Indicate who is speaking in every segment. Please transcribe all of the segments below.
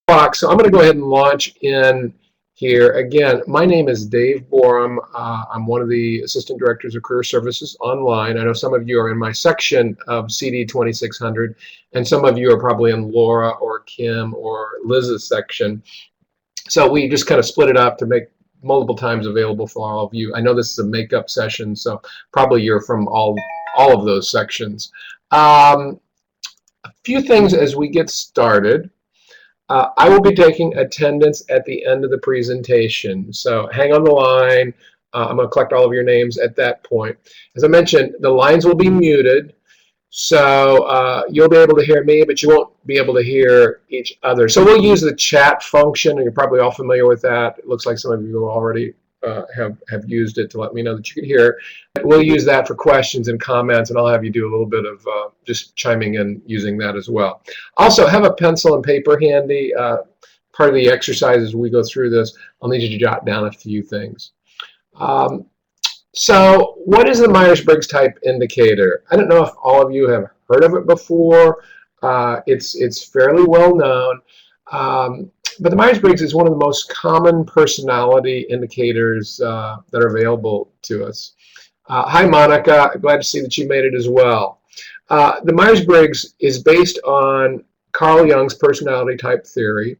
Speaker 1: box. So I'm going to go ahead and launch in here. Again, my name is Dave Borum. I'm one of the Assistant Directors of Career Services online. I know some of you are in my section of CD 2600, and some of you are probably in Laura or Kim or Liz's section. So we just kind of split it up to make multiple times available for all of you. I know this is a makeup session, so probably you're from all of those sections. A few things as we get started. I will be taking attendance at the end of the presentation, so hang on the line. I'm going to collect all of your names at that point. As I mentioned, the lines will be muted, so you'll be able to hear me, but you won't be able to hear each other. So we'll use the chat function, and you're probably all familiar with that. It looks like some of you already have used it to let me know that you can hear. We'll use that for questions and comments, and I'll have you do a little bit of just chiming in using that as well. Also, have a pencil and paper handy. Part of the exercise as we go through this, I'll need you to jot down a few things. So what is the Myers-Briggs Type Indicator? I don't know if all of you have heard of it before. It's fairly well known. But the Myers-Briggs is one of the most common personality indicators that are available to us. Hi, Monica. Glad to see that you made it as well. The Myers-Briggs is based on Carl Jung's personality type theory.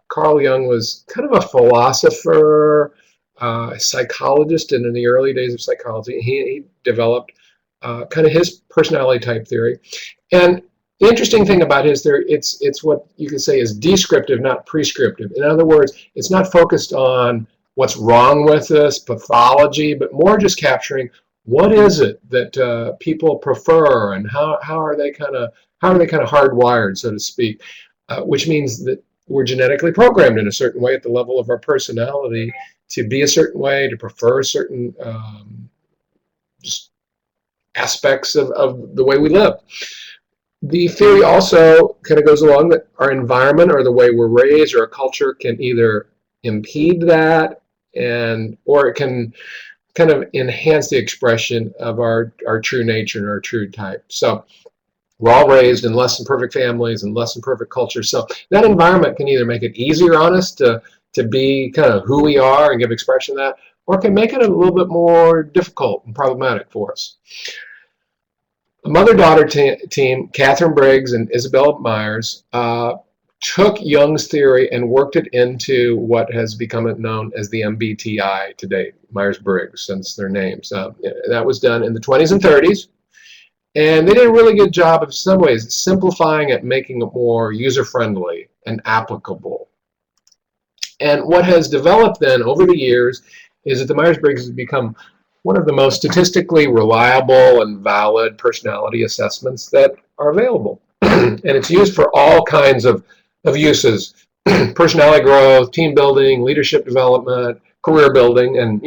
Speaker 1: Carl Jung was kind of a philosopher, a psychologist, and in the early days of psychology, he developed kind of his personality type theory. And the interesting thing about his theory, it's what you can say is descriptive, not prescriptive. In other words, it's not focused on what's wrong with us, pathology, but more just capturing what is it that people prefer, and how are they kind of hardwired, so to speak, which means that we're genetically programmed in a certain way at the level of our personality to be a certain way, to prefer certain just aspects of the way we live. The theory also kind of goes along that our environment or the way we're raised or our culture can either impede that, or it can kind of enhance the expression of our true nature and our true type. So we're all raised in less than perfect families and less than perfect cultures. So that environment can either make it easier on us to be kind of who we are and give expression to that, or it can make it a little bit more difficult and problematic for us. A mother-daughter team, Catherine Briggs and Isabel Myers, took Jung's theory and worked it into what has become known as the MBTI today, Myers-Briggs, since their names. That was done in the 20s and 30s, and they did a really good job of, in some ways, simplifying it, making it more user-friendly and applicable. And what has developed then over the years is that the Myers-Briggs has become one of the most statistically reliable and valid personality assessments that are available. And it's used for all kinds of uses: personality growth, team building, leadership development, career building, and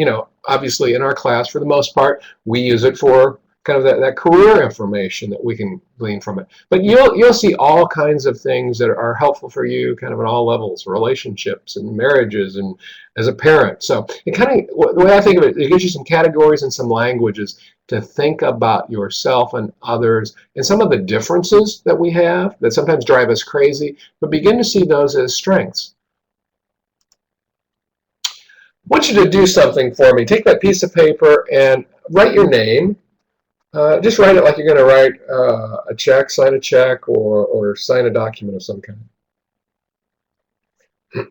Speaker 1: obviously in our class, for the most part, we use it for kind of that career information that we can glean from it. But you'll see all kinds of things that are helpful for you kind of at all levels, relationships and marriages and as a parent. So it kind of, the way I think of it, it gives you some categories and some languages to think about yourself and others and some of the differences that we have that sometimes drive us crazy, but begin to see those as strengths. I want you to do something for me. Take that piece of paper and write your name. Just write it like you're going to write a check, sign a check, or sign a document of some kind.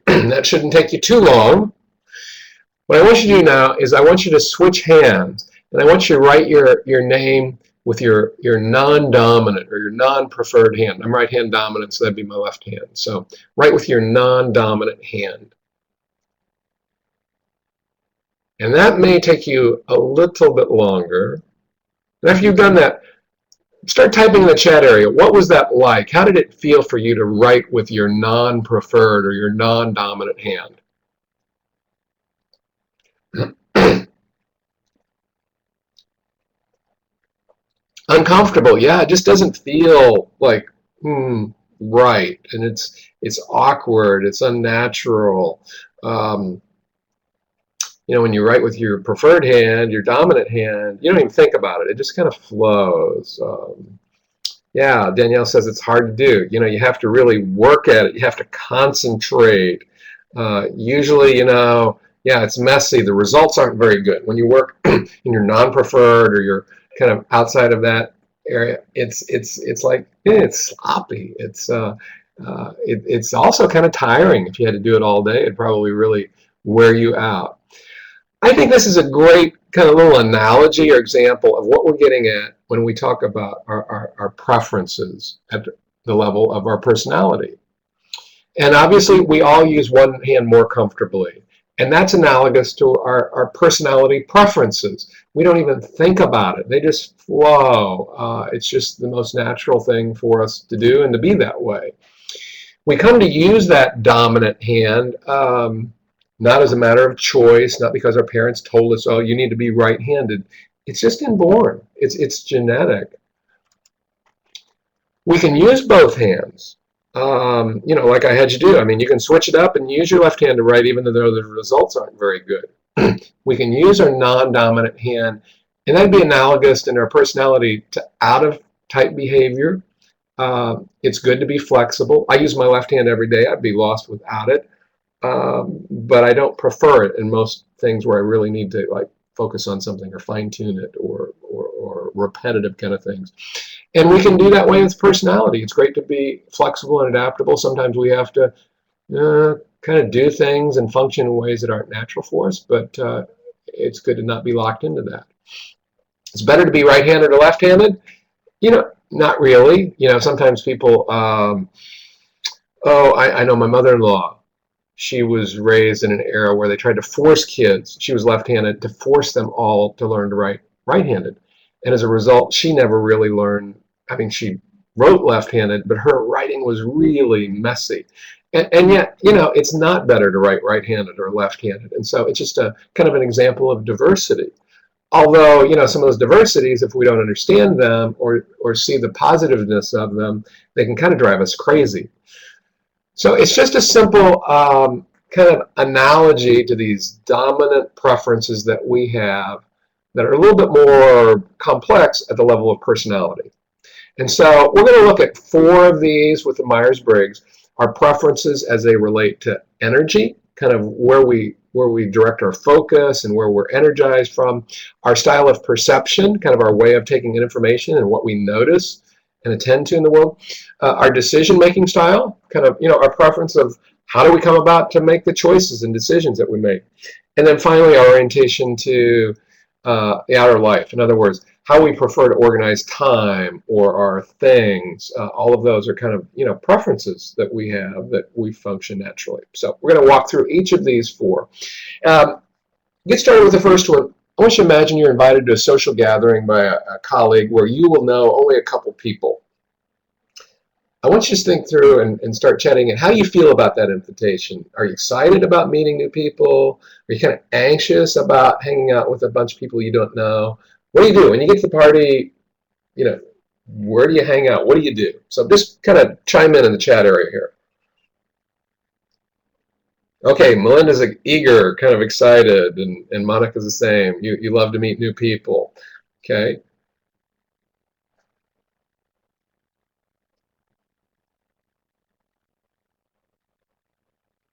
Speaker 1: That shouldn't take you too long. What I want you to do now is I want you to switch hands, and I want you to write your name with your non-dominant or your non-preferred hand. I'm right-hand dominant, so that'd be my left hand. So write with your non-dominant hand. And that may take you a little bit longer. And after you've done that, start typing in the chat area. What was that like? How did it feel for you to write with your non-preferred or your non-dominant hand? Uncomfortable, yeah. It just doesn't feel like right, and it's awkward. It's unnatural. When you write with your preferred hand, your dominant hand, you don't even think about it. It just kind of flows. Yeah, Danielle says it's hard to do. You have to really work at it. You have to concentrate. Usually, yeah, it's messy. The results aren't very good. When you work in your non-preferred or you're kind of outside of that area, it's like it's sloppy. It's also kind of tiring. If you had to do it all day, it'd probably really wear you out. I think this is a great kind of little analogy or example of what we're getting at when we talk about our preferences at the level of our personality. And obviously, we all use one hand more comfortably. And that's analogous to our personality preferences. We don't even think about it. They just flow. It's just the most natural thing for us to do and to be that way. We come to use that dominant hand not as a matter of choice, not because our parents told us, oh, you need to be right-handed. It's just inborn. It's genetic. We can use both hands, like I had you do. I mean, you can switch it up and use your left hand to write, even though the results aren't very good. We can use our non-dominant hand, and that'd be analogous in our personality to out-of-type behavior. It's good to be flexible. I use my left hand every day. I'd be lost without it. But I don't prefer it in most things where I really need to like focus on something or fine-tune it or repetitive kind of things. And we can do that way with personality. It's great to be flexible and adaptable. Sometimes we have to kind of do things and function in ways that aren't natural for us, but it's good to not be locked into that. It's better to be right-handed or left-handed? Not really. Sometimes people, I know my mother-in-law. She was raised in an era where they tried to force kids, she was left-handed, to force them all to learn to write right-handed. And as a result, she never really learned. I mean, she wrote left-handed, but her writing was really messy. And yet, it's not better to write right-handed or left-handed. And so it's just a kind of an example of diversity. Although, some of those diversities, if we don't understand them or see the positiveness of them, they can kind of drive us crazy. So it's just a simple kind of analogy to these dominant preferences that we have that are a little bit more complex at the level of personality. And so we're going to look at 4 of these with the Myers-Briggs. Our preferences as they relate to energy, kind of where we direct our focus and where we're energized from. Our style of perception, kind of our way of taking in information and what we notice and attend to in the world. Our decision-making style, kind of, our preference of how do we come about to make the choices and decisions that we make. And then finally, our orientation to the outer life. In other words, how we prefer to organize time or our things. All of those are kind of, preferences that we have that we function naturally. So we're going to walk through each of these 4. Get started with the first one. I want you to imagine you're invited to a social gathering by a colleague where you will know only a couple people. I want you to think through and start chatting. And how do you feel about that invitation? Are you excited about meeting new people? Are you kind of anxious about hanging out with a bunch of people you don't know? What do you do when you get to the party? Where do you hang out? What do you do? So just kind of chime in the chat area here. Okay, Melinda's eager, kind of excited, and Monica's the same. You love to meet new people. Okay.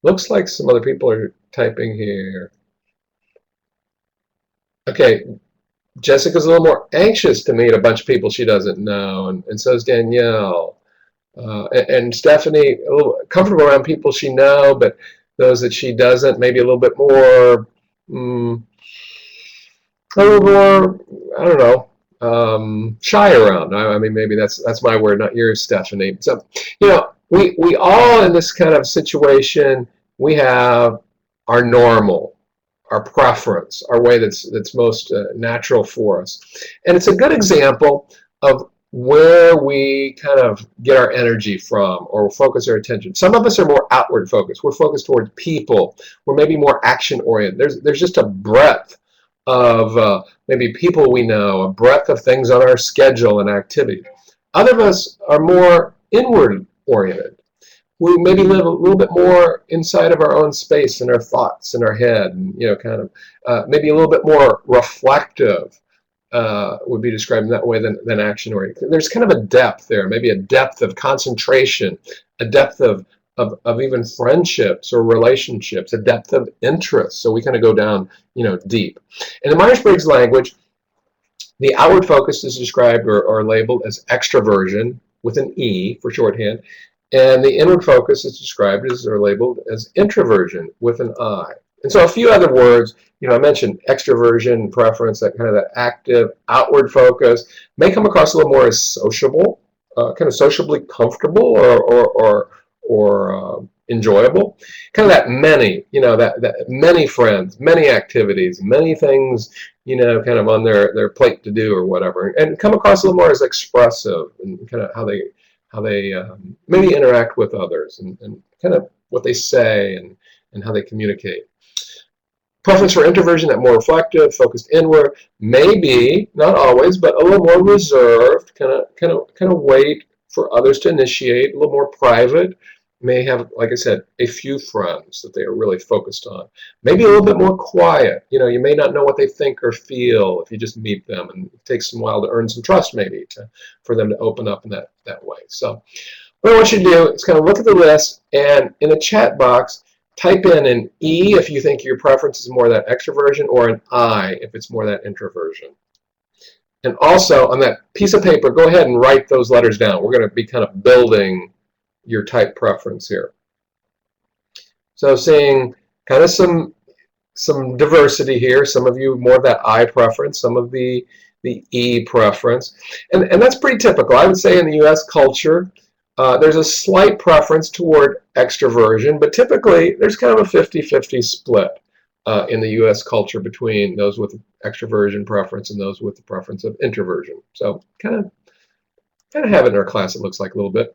Speaker 1: Looks like some other people are typing here. Okay, Jessica's a little more anxious to meet a bunch of people she doesn't know, and so is Danielle. And Stephanie, a little comfortable around people she knows, but those that she doesn't, maybe a little bit more, a little more, I don't know, shy around. I mean, maybe that's my word, not yours, Stephanie. So, we all in this kind of situation, we have our normal, our preference, our way that's most natural for us. And it's a good example of where we kind of get our energy from or focus our attention. Some of us are more outward focused. We're focused towards people. We're maybe more action oriented. There's just a breadth of maybe people we know, a breadth of things on our schedule and activity. Other of us are more inward oriented. We maybe live a little bit more inside of our own space and our thoughts in our head, and kind of maybe a little bit more reflective. would be described in that way than action-oriented. There's kind of a depth there, maybe a depth of concentration, a depth of even friendships or relationships, a depth of interest. So we kind of go down, deep. In the Myers-Briggs language, the outward focus is described or labeled as extroversion with an E for shorthand, and the inward focus is described as or labeled as introversion with an I. And so a few other words, I mentioned extroversion, preference, that kind of that active outward focus may come across a little more as sociable, kind of sociably comfortable or enjoyable. Kind of that many, that many friends, many activities, many things, kind of on their plate to do or whatever, and come across a little more as expressive and kind of how they maybe interact with others and kind of what they say and how they communicate. Preference for introversion, that more reflective, focused inward, maybe not always, but a little more reserved, kind of wait for others to initiate, a little more private. May have, like I said, a few friends that they are really focused on. Maybe a little bit more quiet. You may not know what they think or feel if you just meet them, and it takes some while to earn some trust maybe for them to open up in that way. So what I want you to do is kind of look at the list, and in the chat box, type in an E if you think your preference is more that extroversion, or an I if it's more that introversion. And also on that piece of paper, go ahead and write those letters down. We're going to be kind of building your type preference here. So seeing kind of some diversity here. Some of you more of that I preference, some of the E preference. And that's pretty typical. I would say in the US culture, there's a slight preference toward extroversion, but typically there's kind of a 50-50 split in the US culture between those with extroversion preference and those with the preference of introversion. So kind of have it in our class, it looks like a little bit.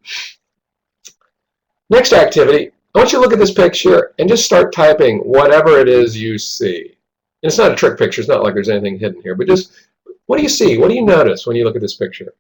Speaker 1: Next activity, I want you to look at this picture and just start typing whatever it is you see. And it's not a trick picture, it's not like there's anything hidden here, but just what do you see? What do you notice when you look at this picture?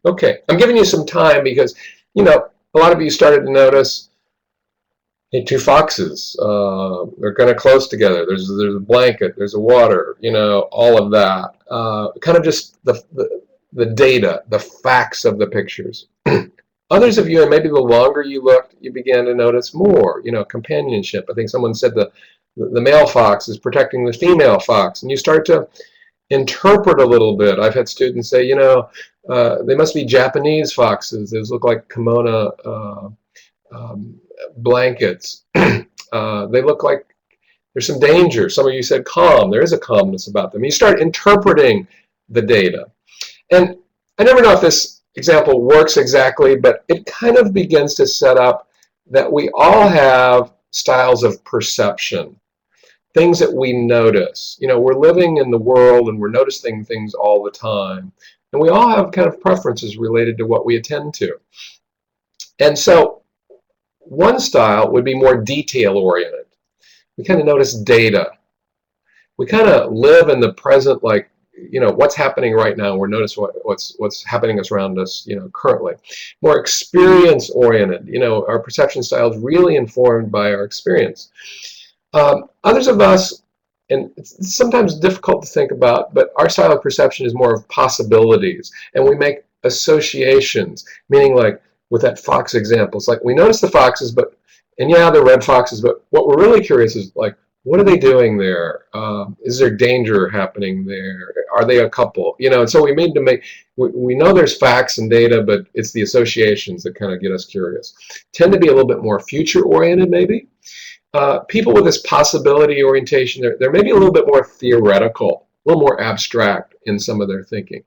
Speaker 1: Okay. I'm giving you some time because, a lot of you started to notice, hey, two foxes, they're kind of close together. There's a blanket, there's a water, all of that. Kind of just the data, the facts of the pictures. Others of you, and maybe the longer you looked, you began to notice more, companionship. I think someone said the male fox is protecting the female fox, and you start to interpret a little bit. I've had students say, they must be Japanese foxes. Those look like kimono blankets. They look like there's some danger. Some of you said calm. There is a calmness about them. You start interpreting the data. And I never know if this example works exactly, but it kind of begins to set up that we all have styles of perception, things that we notice. We're living in the world and we're noticing things all the time. And we all have kind of preferences related to what we attend to. And so one style would be more detail-oriented. We kind of notice data. We kind of live in the present, like, what's happening right now. We're noticing what's happening around us, currently. More experience-oriented. Our perception style is really informed by our experience. Others of us, and it's sometimes difficult to think about, but our style of perception is more of possibilities, and we make associations, meaning like with that fox example, it's like we notice the foxes, and yeah, they're red foxes, but what we're really curious is like, what are they doing there? Is there danger happening there? Are they a couple? And so we know there's facts and data, but it's the associations that kind of get us curious. Tend to be a little bit more future-oriented, maybe. People with this possibility orientation, they're maybe a little bit more theoretical, a little more abstract in some of their thinking.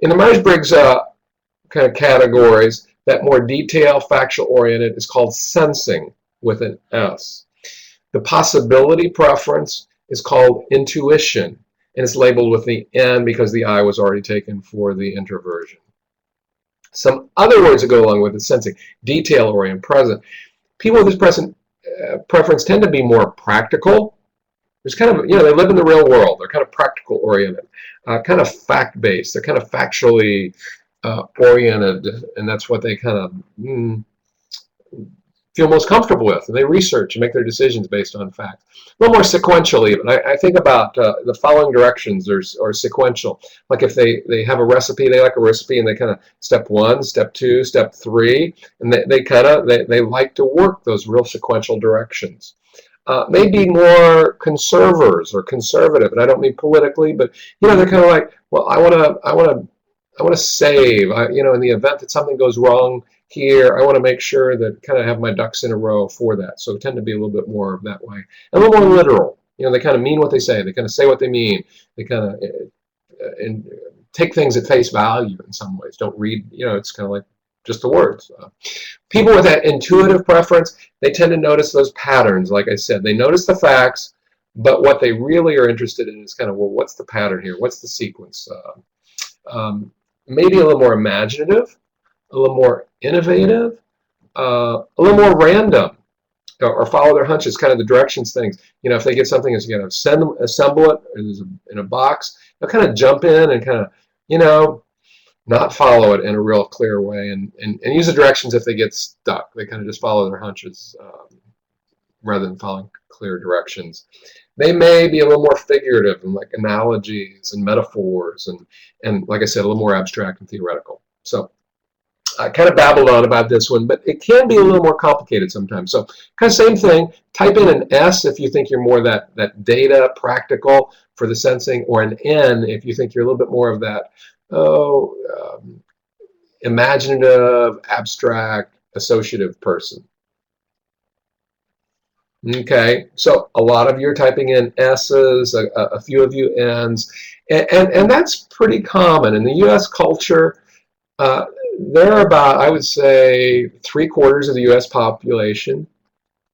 Speaker 1: In the Myers-Briggs kind of categories, that more detail, factual oriented is called sensing with an S. The possibility preference is called intuition, and it's labeled with the N because the I was already taken for the introversion. Some other words that go along with it, sensing, detail oriented, present. People with this present preference tend to be more practical. There's kind of, they live in the real world. They're kind of practical oriented, kind of fact based. They're kind of factually oriented, and that's what they kind of feel most comfortable with. And they research and make their decisions based on facts. A little more sequential even. I think about the following directions or sequential. Like if they have a recipe, they like a recipe, and they kind of step 1, step 2, step 3, and they like to work those real sequential directions. Maybe more conservers or conservative, and I don't mean politically, but they're kind of like, well, I want to save. In the event that something goes wrong here, I want to make sure that kind of have my ducks in a row for that. So tend to be a little bit more that way, a little more literal. They kind of mean what they say. They kind of say what they mean. They kind of and take things at face value in some ways. Don't read. It's kind of like just the words. People with that intuitive preference, they tend to notice those patterns. Like I said, they notice the facts, but what they really are interested in is kind of, well, what's the pattern here? What's the sequence? Maybe a little more imaginative, a little more innovative, a little more random, or follow their hunches, kind of the directions things. If they get something, it's going to assemble it in a box. They'll kind of jump in and kind of, not follow it in a real clear way, and use the directions if they get stuck. They kind of just follow their hunches rather than following clear directions. They may be a little more figurative and like analogies and metaphors, and like I said, a little more abstract and theoretical. So I kind of babbled on about this one, but it can be a little more complicated sometimes. So kind of same thing, type in an S if you think you're more that data, practical for the sensing, or an N if you think you're a little bit more of that, imaginative, abstract, associative person. Okay, so a lot of you are typing in S's, a few of you N's, and that's pretty common. In the U.S. culture, there are about, I would say, 3/4 of the U.S. population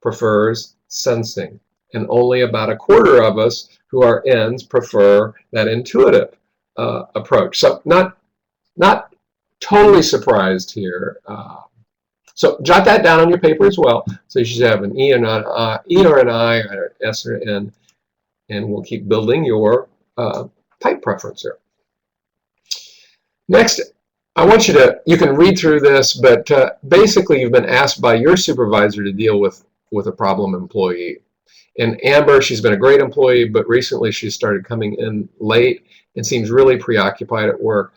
Speaker 1: prefers sensing, and only about 1/4 of us who are N's prefer that intuitive approach. So not totally surprised here. So jot that down on your paper as well. So you should have an E or an I, or an S or an N, and we'll keep building your type preference here. Next, I want you can read through this, but basically you've been asked by your supervisor to deal with a problem employee. And Amber, she's been a great employee, but recently she's started coming in late and seems really preoccupied at work.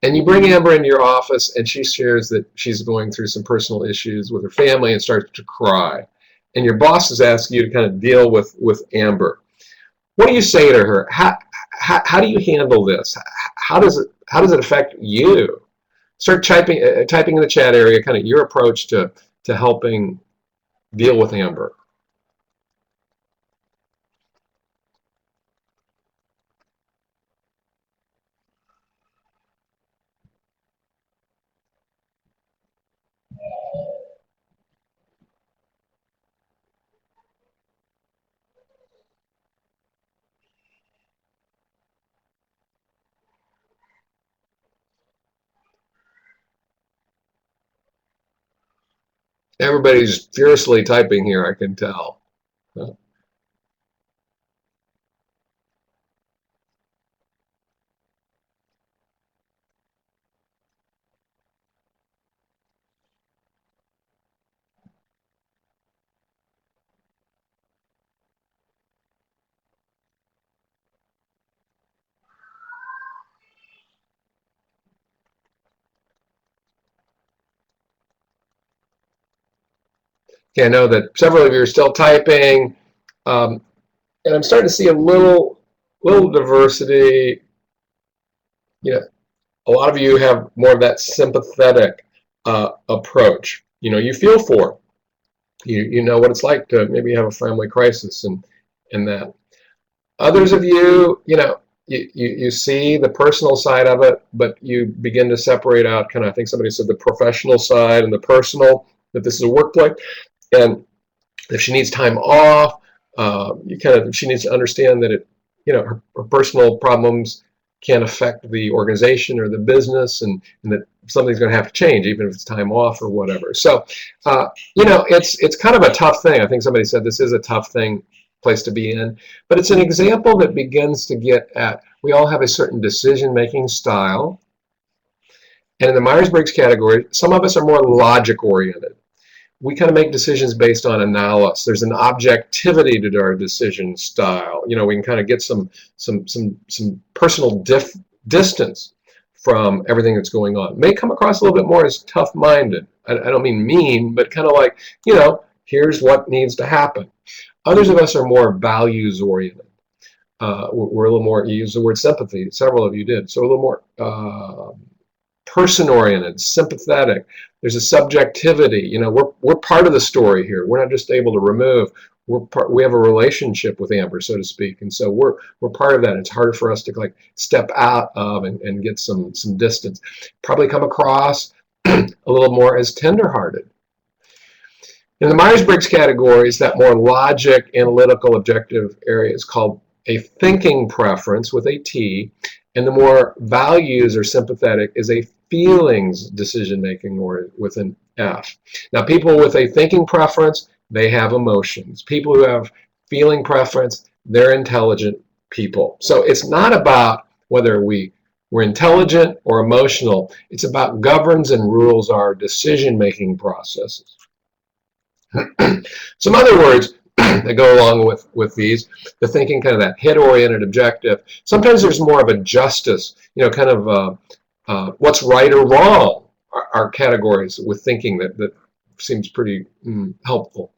Speaker 1: And you bring Amber into your office, and she shares that she's going through some personal issues with her family and starts to cry. And your boss is asking you to kind of deal with Amber. What do you say to her? How do you handle this? How does it affect you? Start typing in the chat area kind of your approach to helping deal with Amber. Everybody's fiercely typing here, I can tell. Okay, I know that several of you are still typing, and I'm starting to see a little diversity. A lot of you have more of that sympathetic approach. You feel for You know what it's like to maybe have a family crisis and that. Others of you, you see the personal side of it, but you begin to separate out kind of, I think somebody said the professional side and the personal, that this is a workplace. And if she needs time off, she needs to understand that her personal problems can affect the organization or the business, and that something's going to have to change, even if it's time off or whatever. So, it's kind of a tough thing. I think somebody said this is a tough place to be in, but it's an example that begins to get at, we all have a certain decision-making style, and in the Myers-Briggs category, some of us are more logic-oriented. We kind of make decisions based on analysis. There's an objectivity to our decision style. We can kind of get some personal distance from everything that's going on. May come across a little bit more as tough-minded. I don't mean mean, but kind of like, here's what needs to happen. Others of us are more values-oriented. We're a little more, you used the word sympathy, several of you did, so a little more person-oriented, sympathetic. There's a subjectivity. We're part of the story here. We're not just able to remove. We have a relationship with Amber, so to speak, and so we're part of that. It's harder for us to step out of and get some distance. Probably come across a little more as tenderhearted. In the Myers-Briggs categories, that more logic, analytical, objective area is called a thinking preference with a T, and the more values or sympathetic is a feelings decision-making or with an F. Now, people with a thinking preference, they have emotions. People who have feeling preference, they're intelligent people. So it's not about whether we're intelligent or emotional. It's about governs and rules our decision-making processes. Some other words that go along with these, the thinking, kind of that hit-oriented objective. Sometimes there's more of a justice, kind of what's right or wrong are categories with thinking that seems pretty helpful.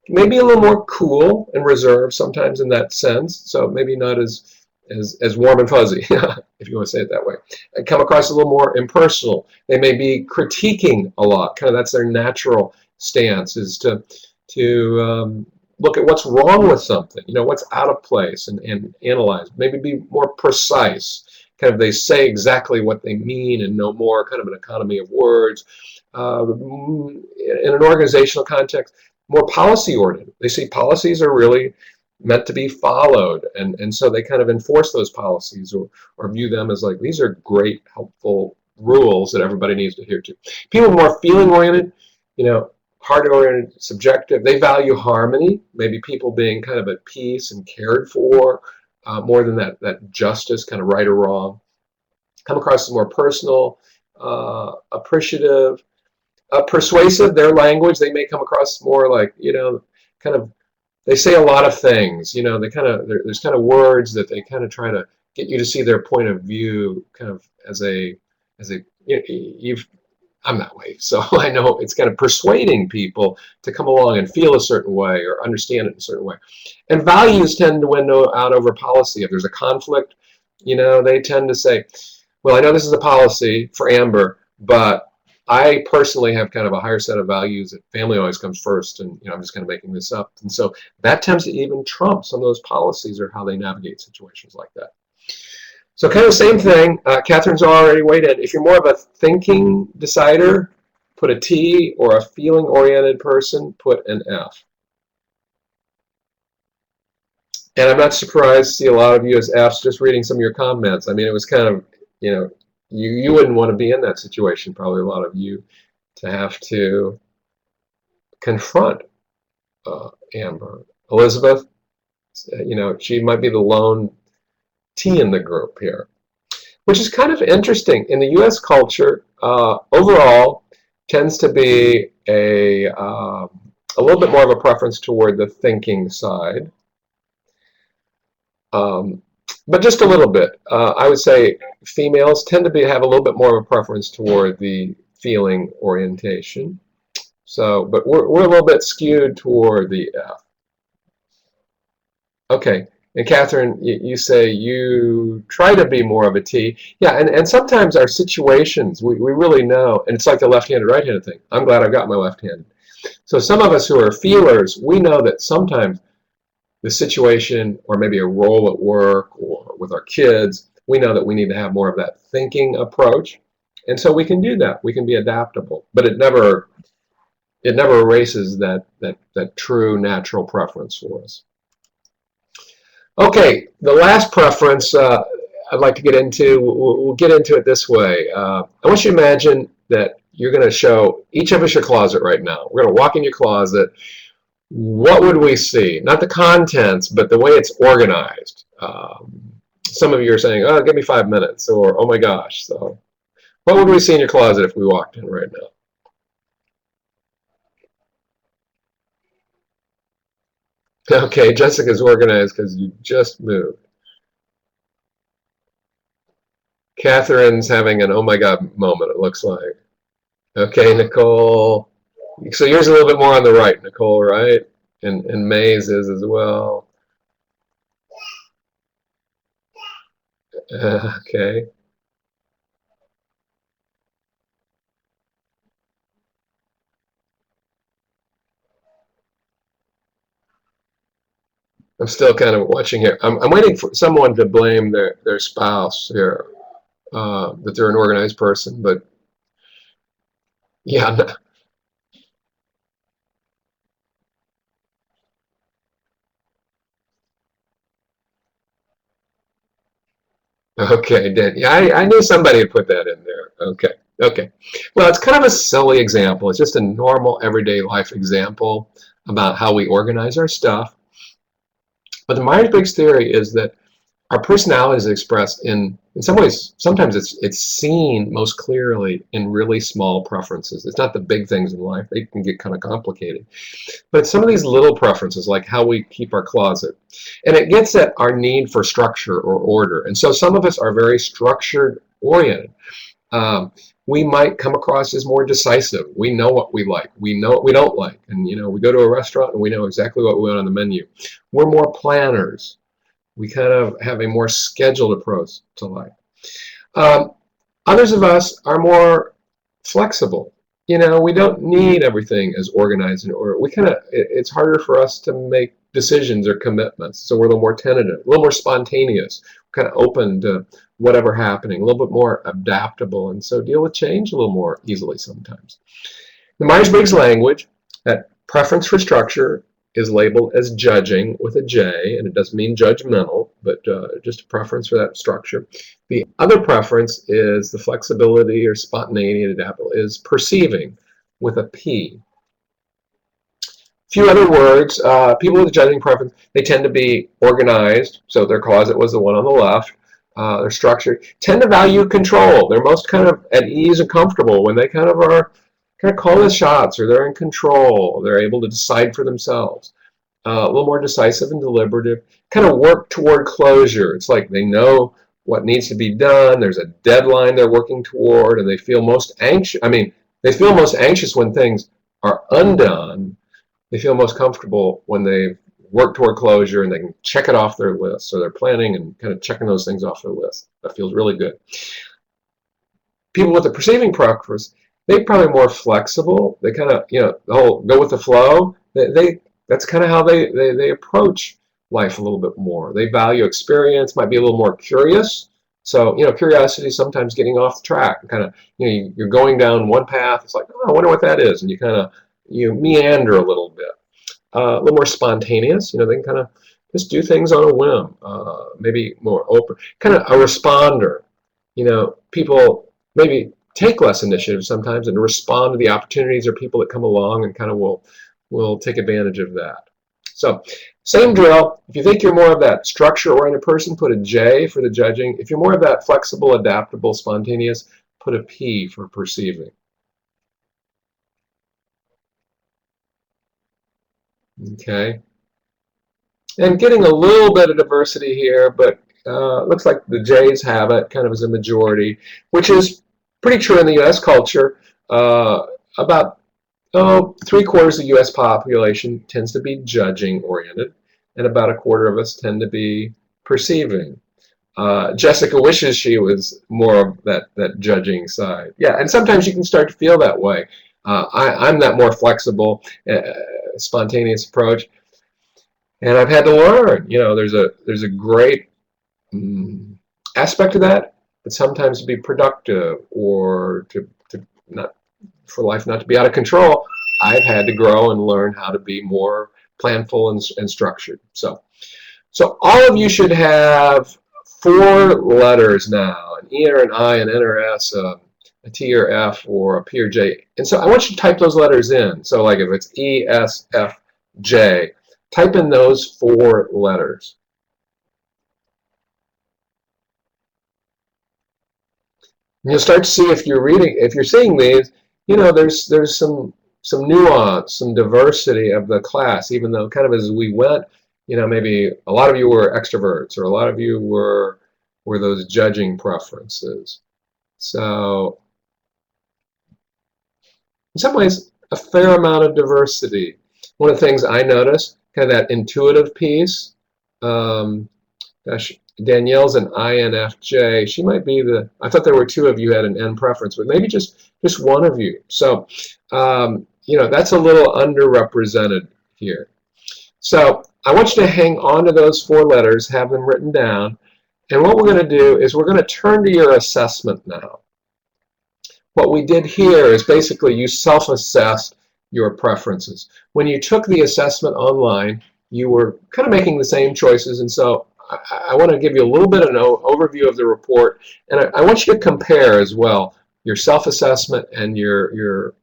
Speaker 1: Maybe a little more cool and reserved sometimes in that sense, so maybe not as warm and fuzzy, if you want to say it that way. I come across a little more impersonal. They may be critiquing a lot, kind of that's their natural stance, is to look at what's wrong with something, what's out of place, and analyze. Maybe be more precise. Kind of they say exactly what they mean and no more, kind of an economy of words. In an organizational context, more policy-oriented. They see policies are really meant to be followed, and so they kind of enforce those policies or view them as like, these are great, helpful rules that everybody needs to adhere to. People more feeling-oriented, heart-oriented, subjective. They value harmony, maybe people being kind of at peace and cared for, more than that justice, kind of right or wrong. Come across as more personal, appreciative, persuasive. Their language, they may come across more like, kind of, they say a lot of things. They there's kind of words that they kind of try to get you to see their point of view, kind of as a I'm that way, so I know it's kind of persuading people to come along and feel a certain way or understand it in a certain way. And values tend to win out over policy. If there's a conflict, they tend to say, well, I know this is a policy for Amber, but I personally have kind of a higher set of values that family always comes first, and I'm just kind of making this up. And so that tends to even trump some of those policies or how they navigate situations like that. So kind of the same thing. Catherine's already weighed in. If you're more of a thinking decider, put a T, or a feeling-oriented person, put an F. And I'm not surprised to see a lot of you as Fs just reading some of your comments. I mean, it was kind of, you wouldn't want to be in that situation, probably a lot of you, to have to confront Amber. Elizabeth, she might be the lone T in the group here, which is kind of interesting. In the U.S. culture, overall, tends to be a little bit more of a preference toward the thinking side, but just a little bit. I would say females tend to have a little bit more of a preference toward the feeling orientation. So, but we're a little bit skewed toward the F. Okay. And Catherine, you say you try to be more of a T. Yeah, and sometimes our situations, we really know, and it's like the left-handed, right-handed thing. I'm glad I've got my left-handed. So some of us who are feelers, we know that sometimes the situation or maybe a role at work or with our kids, we know that we need to have more of that thinking approach. And so we can do that. We can be adaptable, but it never erases that true natural preference for us. Okay, the last preference I'd like to get into, we'll get into it this way. I want you to imagine that you're going to show each of us your closet right now. We're going to walk in your closet. What would we see? Not the contents, but the way it's organized. Some of you are saying, oh, give me 5 minutes, or oh my gosh. So what would we see in your closet if we walked in right now? Okay, Jessica's organized because you just moved. Catherine's having an oh my god moment, it looks like. Okay, Nicole. So yours a little bit more on the right, Nicole, right? And May's is as well. Okay. I'm still kind of watching here. I'm waiting for someone to blame their spouse here, that they're an organized person, but yeah. No. Okay, Dan. Yeah, I knew somebody had put that in there. Okay, okay. Well, it's kind of a silly example. It's just a normal everyday life example about how we organize our stuff. But the Myers-Briggs theory is that our personality is expressed in some ways, sometimes it's seen most clearly in really small preferences. It's not the big things in life. They can get kind of complicated. But some of these little preferences, like how we keep our closet, and it gets at our need for structure or order. And so some of us are very structured oriented. Um, we might come across as more decisive. We know what we like. We know what we don't like. And, we go to a restaurant and we know exactly what we want on the menu. We're more planners. We kind of have a more scheduled approach to life. Um, Others of us are more flexible. We don't need everything as organized and ordered. It's harder for us to make decisions or commitments. So we're a little more tentative, a little more spontaneous, kind of open to whatever happening, a little bit more adaptable, and so deal with change a little more easily sometimes. The Myers-Briggs language, that preference for structure is labeled as judging with a J, and it doesn't mean judgmental, but just a preference for that structure. The other preference is the flexibility or spontaneity and adaptability is perceiving with a P. A few other words, people with a judging preference, they tend to be organized, so their closet was the one on the left. They're structured, tend to value control. They're most kind of at ease and comfortable when they kind of call the shots, or they're in control. They're able to decide for themselves. A little more decisive and deliberative. Kind of work toward closure. It's like they know what needs to be done. There's a deadline they're working toward, and they feel most anxious. They feel most anxious when things are undone. They feel most comfortable when they work toward closure and they can check it off their list. So they're planning and kind of checking those things off their list. That feels really good. People with a perceiving preference, they're probably more flexible. They kind of, the whole go with the flow. That's kind of how they approach life a little bit more. They value experience, might be a little more curious. So, curiosity is sometimes getting off the track. Kind of, you're going down one path. It's like, oh, I wonder what that is. And you kind of, meander a little bit. A little more spontaneous. They can kind of just do things on a whim. Maybe more open. Kind of a responder. People maybe take less initiative sometimes and respond to the opportunities or people that come along and kind of will take advantage of that. So same drill. If you think you're more of that structure-oriented person, put a J for the judging. If you're more of that flexible, adaptable, spontaneous, put a P for perceiving. Okay. And getting a little bit of diversity here, but looks like the J's have it kind of as a majority, which is pretty true in the U.S. culture. About 3/4 of the U.S. population tends to be judging oriented. and about a quarter of us tend to be perceiving. Jessica wishes she was more of that judging side. Yeah, and sometimes you can start to feel that way. I'm that more flexible, spontaneous approach, and I've had to learn. There's a great aspect of that, but sometimes to be productive or to not for life not to be out of control, I've had to grow and learn how to be more planful and structured. So all of you should have 4 letters now: an E or an I, an N or S, a T or F, or a P or J. And so I want you to type those letters in. So like if it's E, S, F, J, type in those 4 letters. And you'll start to see if you're seeing these, there's some nuance, some diversity of the class, even though kind of as we went, maybe a lot of you were extroverts or a lot of you were those judging preferences. So in some ways, a fair amount of diversity. One of the things I noticed, kind of that intuitive piece, gosh, Danielle's an INFJ. She might be I thought there were 2 of you had an N preference, but maybe just one of you. So, that's a little underrepresented here. So I want you to hang on to those 4 letters, have them written down. And what we're going to do is we're going to turn to your assessment now. What we did here is basically you self-assessed your preferences. When you took the assessment online, you were kind of making the same choices, and so I want to give you a little bit of an overview of the report, and I want you to compare as well your self-assessment and your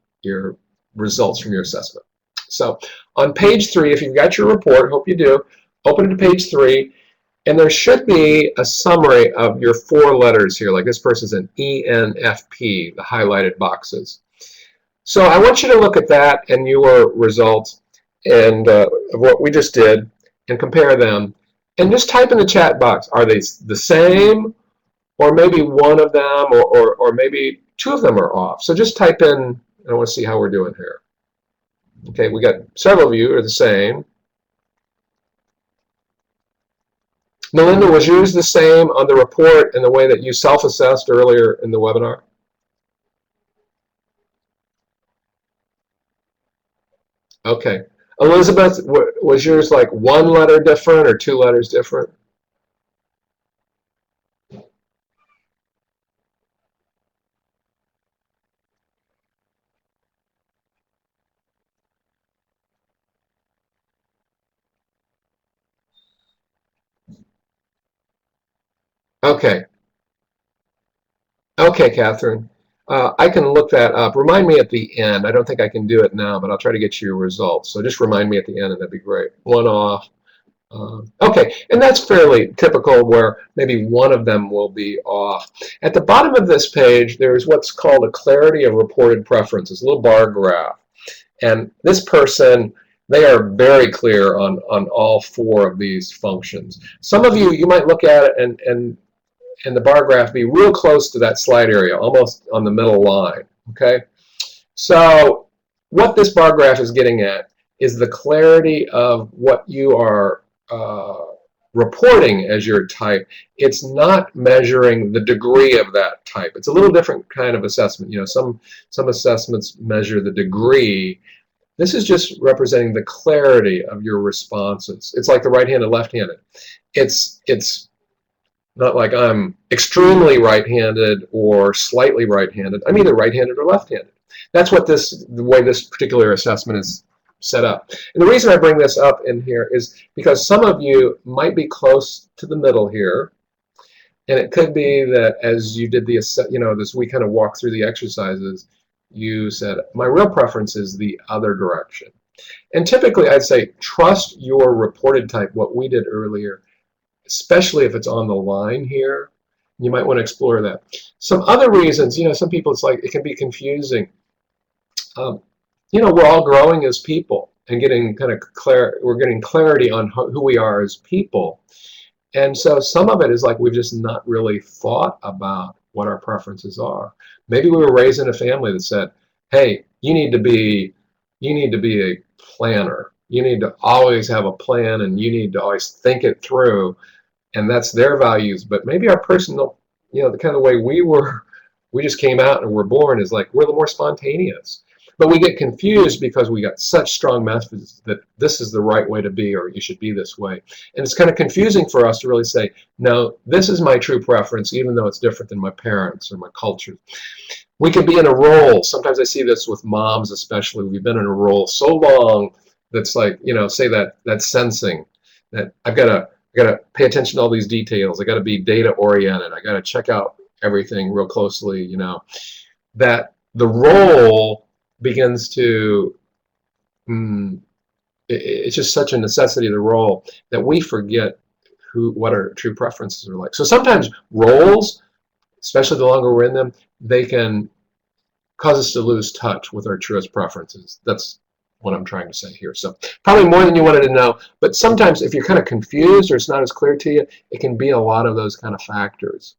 Speaker 1: results from your assessment. So on page 3, if you've got your report, hope you do, open it to page 3, and there should be a summary of your 4 letters here, like this person's an ENFP, the highlighted boxes. So I want you to look at that and your results and of what we just did and compare them. And just type in the chat box, are they the same? Or maybe one of them, or maybe 2 of them are off. So just type in, I want to see how we're doing here. Okay, we got several of you are the same. Melinda, was yours the same on the report and the way that you self-assessed earlier in the webinar? Okay. Elizabeth, was yours like 1 letter different or 2 letters different? Okay. Okay, Catherine. I can look that up. Remind me at the end. I don't think I can do it now, but I'll try to get you your results. So just remind me at the end, and that'd be great. 1 off. Okay, and that's fairly typical where maybe 1 of them will be off. At the bottom of this page, there's what's called a clarity of reported preferences, a little bar graph. And this person, they are very clear on all 4 of these functions. Some of you might look at it and the bar graph be real close to that slide area, almost on the middle line, okay? So what this bar graph is getting at is the clarity of what you are reporting as your type. It's not measuring the degree of that type. It's a little different kind of assessment. Some assessments measure the degree. This is just representing the clarity of your responses. It's like the right-handed, left-handed. It's not like I'm extremely right-handed or slightly right-handed. I'm either right-handed or left-handed. That's what the way this particular assessment is set up. And the reason I bring this up in here is because some of you might be close to the middle here, and it could be that as you did this we kind of walked through the exercises, you said, my real preference is the other direction. And typically I'd say trust your reported type, what we did earlier, especially if it's on the line here. You might want to explore that. Some other reasons, some people, it's like it can be confusing. We're all growing as people and getting we're getting clarity on who we are as people. And so some of it is like we've just not really thought about what our preferences are. Maybe we were raised in a family that said, hey, you need to be a planner. You need to always have a plan, and you need to always think it through, and that's their values. But maybe our personal, the kind of way we just came out and were born is like we're the more spontaneous. But we get confused because we got such strong messages that this is the right way to be, or you should be this way. And it's kind of confusing for us to really say, no, this is my true preference, even though it's different than my parents or my culture. We could be in a role. Sometimes I see this with moms, especially. We've been in a role so long that's like, say that sensing that I gotta pay attention to all these details. I gotta be data oriented. I gotta check out everything real closely. That the role begins to it's just such a necessity of the role that we forget what our true preferences are like. So sometimes roles, especially the longer we're in them, they can cause us to lose touch with our truest preferences. That's what I'm trying to say here. So probably more than you wanted to know, but sometimes if you're kind of confused or it's not as clear to you, it can be a lot of those kind of factors.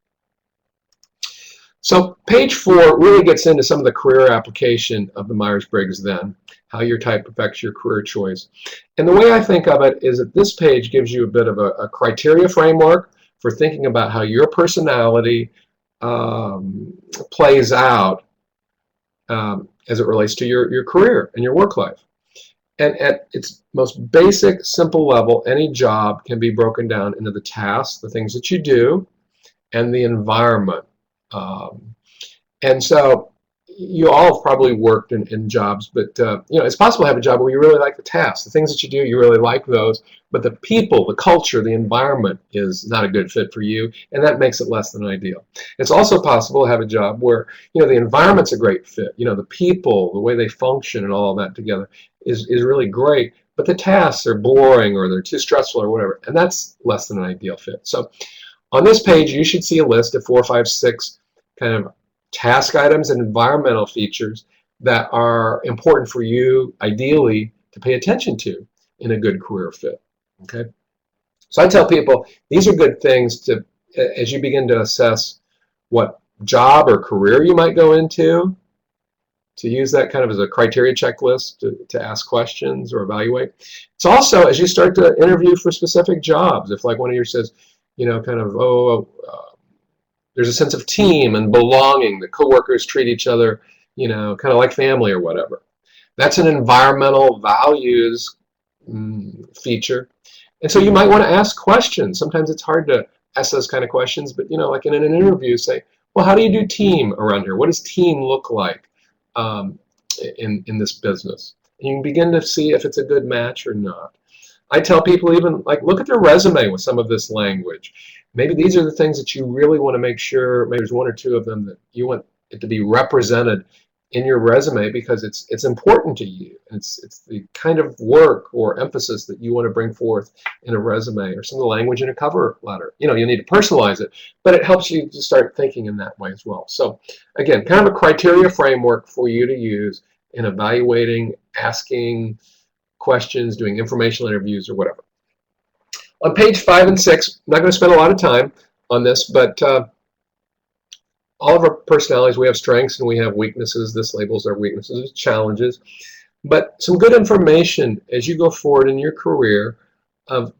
Speaker 1: So page 4 really gets into some of the career application of the Myers-Briggs then, how your type affects your career choice. And the way I think of it is that this page gives you a bit of a criteria framework for thinking about how your personality plays out as it relates to your career and your work life. And at its most basic, simple level, any job can be broken down into the tasks, the things that you do, and the environment. And so you all have probably worked in jobs, but it's possible to have a job where you really like the tasks, the things that you do, you really like those, but the people, the culture, the environment is not a good fit for you, and that makes it less than ideal. It's also possible to have a job where the environment's a great fit, the people, the way they function and all of that together is really great, but the tasks are boring or they're too stressful or whatever, and that's less than an ideal fit. So on this page, you should see a list of 4, 5, 6 kind of task items and environmental features that are important for you, ideally, to pay attention to in a good career fit. Okay, so I tell people these are good things to, as you begin to assess what job or career you might go into, to use that kind of as a criteria checklist to ask questions or evaluate. It's also as you start to interview for specific jobs. If like one of yours says, there's a sense of team and belonging, the coworkers treat each other, kind of like family or whatever. That's an environmental values feature. And so you might want to ask questions. Sometimes it's hard to ask those kind of questions, but like in an interview, say, well, how do you do team around here? What does team look like in this business? And you can begin to see if it's a good match or not. I tell people even look at their resume with some of this language. Maybe these are the things that you really want to make sure, maybe there's 1 or 2 of them that you want it to be represented in your resume because it's important to you. It's the kind of work or emphasis that you want to bring forth in a resume or some of the language in a cover letter. You need to personalize it, but it helps you to start thinking in that way as well. So again, kind of a criteria framework for you to use in evaluating, asking questions, doing informational interviews or whatever. On page 5 and 6, I'm not going to spend a lot of time on this, but all of our personalities, we have strengths and we have weaknesses. This labels our weaknesses as challenges. But some good information as you go forward in your career of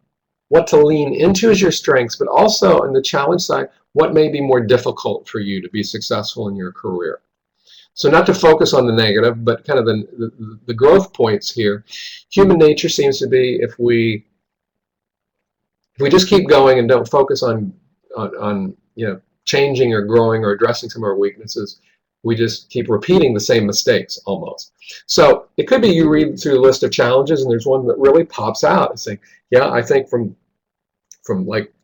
Speaker 1: what to lean into as your strengths, but also on the challenge side, what may be more difficult for you to be successful in your career. So not to focus on the negative, but kind of the growth points here. Human nature seems to be if we just keep going and don't focus on changing or growing or addressing some of our weaknesses, we just keep repeating the same mistakes almost. So it could be you read through a list of challenges and there's one that really pops out and say, yeah, I think from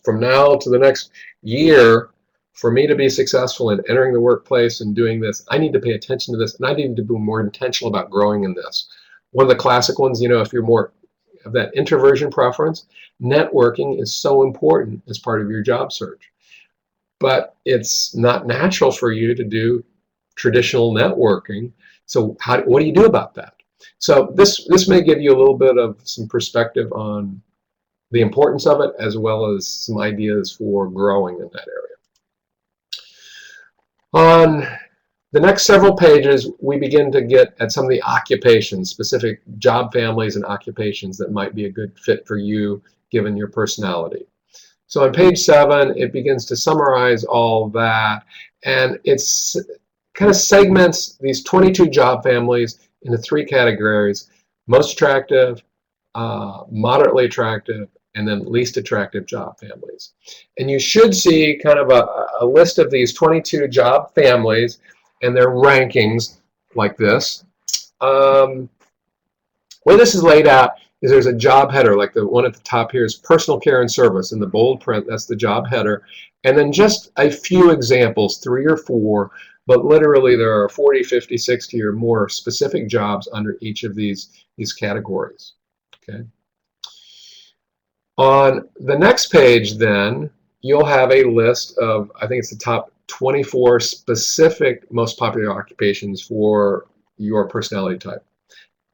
Speaker 1: now to the next year, for me to be successful in entering the workplace and doing this, I need to pay attention to this, and I need to be more intentional about growing in this. One of the classic ones, if you're more of that introversion preference, networking is so important as part of your job search. But it's not natural for you to do traditional networking. So what do you do about that? So this may give you a little bit of some perspective on the importance of it, as well as some ideas for growing in that area. On The next several pages, we begin to get at some of the occupations, specific job families and occupations that might be a good fit for you given your personality. So on page 7, it begins to summarize all that, and it's kind of segments these 22 job families into 3 categories: most attractive, moderately attractive, and then least attractive job families. And you should see kind of a list of these 22 job families and their rankings like this. Way this is laid out is there's a job header, like the one at the top here is personal care and service. In the bold print, that's the job header. And then just a few examples, 3 or 4, but literally there are 40, 50, 60 or more specific jobs under each of these categories. Okay. On the next page then, you'll have a list of, I think it's the top 24 specific most popular occupations for your personality type.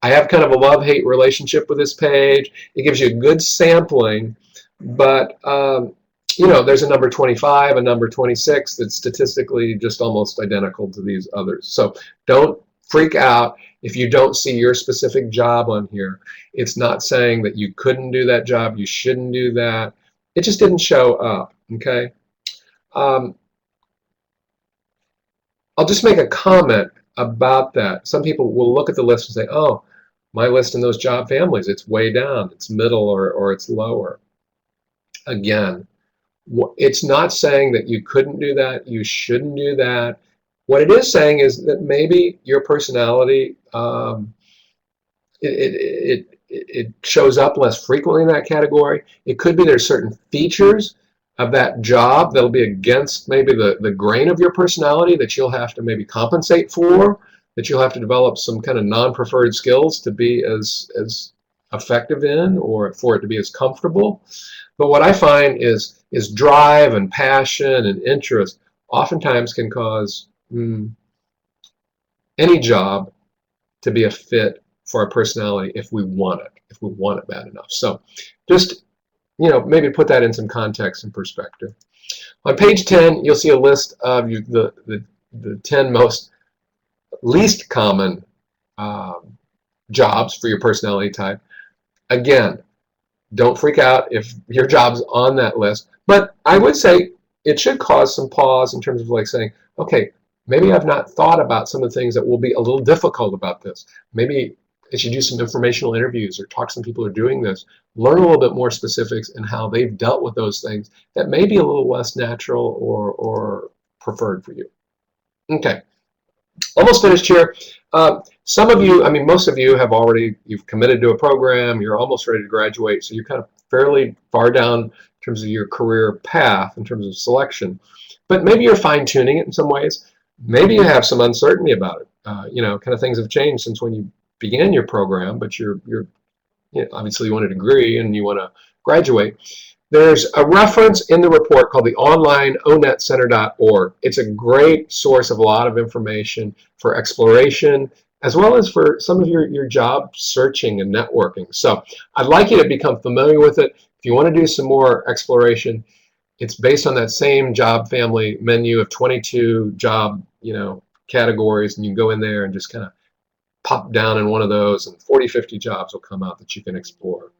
Speaker 1: I have kind of a love-hate relationship with this page. It gives you a good sampling, but you know, there's a number 25, a number 26 that's statistically just almost identical to these others. So don't freak out if you don't see your specific job on here. It's not saying that you couldn't do that job, you shouldn't do that. It just didn't show up, okay? I'll just make a comment about that. Some people will look at the list and say, oh, my list in those job families, it's way down, it's middle or it's lower. Again, it's not saying that you couldn't do that, you shouldn't do that. What it is saying is that maybe your personality, it shows up less frequently in that category. It could be there's certain features of that job that'll be against maybe the grain of your personality that you'll have to maybe compensate for, that you'll have to develop some kind of non-preferred skills to be as effective in, or for it to be as comfortable. But what I find is drive and passion and interest oftentimes can cause any job to be a fit for our personality if we want it bad enough. So just, you know, maybe put that in some context and perspective. On page 10, you'll see a list of the 10 most least common jobs for your personality type. Again, don't freak out if your job's on that list, but I would say it should cause some pause in terms of like saying, okay, maybe I've not thought about some of the things that will be a little difficult about this. Maybe I should do some informational interviews or talk to some people who are doing this, learn a little bit more specifics and how they've dealt with those things that may be a little less natural or preferred for you. Okay, almost finished here. Some of you, I mean, most of you have already, you've committed to a program, you're almost ready to graduate, so you're kind of fairly far down in terms of your career path, in terms of selection. But maybe you're fine-tuning it in some ways. Maybe you have some uncertainty about it. You know, kind of things have changed since when you began your program, but you know, obviously you want a degree and you want to graduate. There's a reference in the report called the online onetcenter.org. It's a great source of a lot of information for exploration, as well as for some of your job searching and networking. So I'd like you to become familiar with it. If you want to do some more exploration, it's based on that same job family menu of 22 job, you know, categories, and you can go in there and just kind of pop down in one of those, and 40, 50 jobs will come out that you can explore.